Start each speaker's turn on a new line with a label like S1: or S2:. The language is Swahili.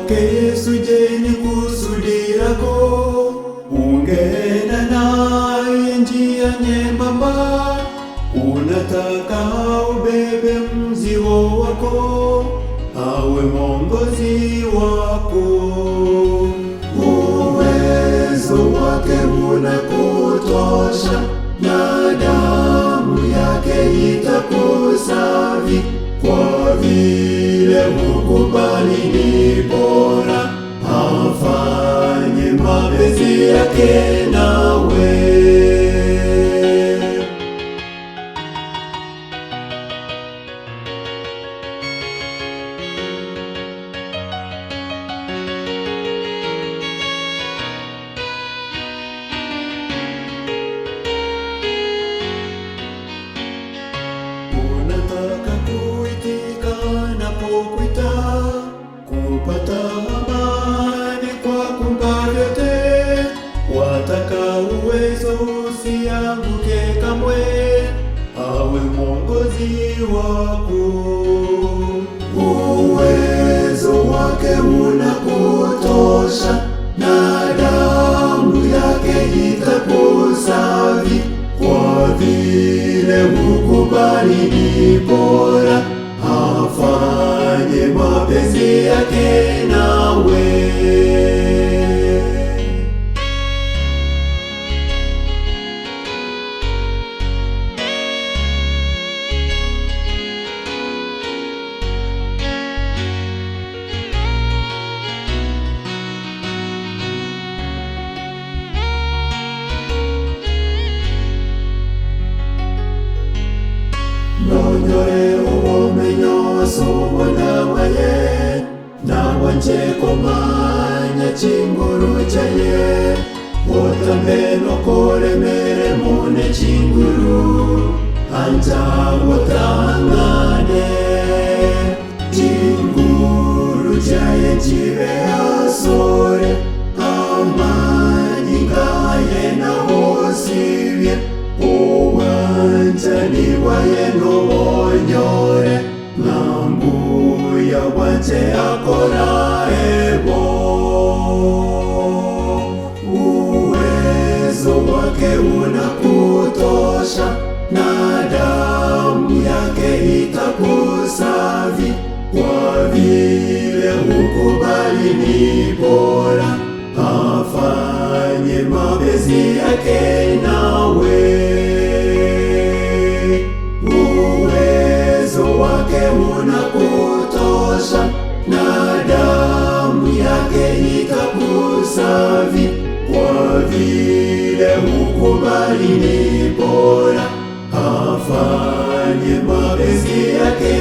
S1: kwake Yesu, je, ni kusudi lako? Ungeenda naye njia nyembamba, unataka ubebe mzigo wako, awe mwongozi wako. Uwezo wake unakutosha, na damu yake itakusafi, kwa vile ukubali ni bora, afanye mapenzi yake nawe. Unataka kuitika napokuita, kupata amani kwa kumpa vyote. Wataka uwezo usianguke kamwe, awe mwongozi wako. Uwezo wake unakutosha, na damu yake itakusafi, kwa vile ukubali ni bora, afanye mapenzi yake nawe. Nonyore uwomenyo subona waye, na wanje komanya chinguru chaye. Wotambeno kore mere mune chinguru, anja wotangane. Chinguru chaye chive asore, amanyi ngaye na hosivye. Uwanjani waye nonyore, ngambuya wanje akora ebo. Uwezo wake unakutosha, na damu yake itakusafi, kwa vile ukubali ni bora, afanye mapenzi yake nawe. Uwezo wake unakutosha, na damu yake itakusafi, kwa vile ukubali ni bora, afanye mapenzi yake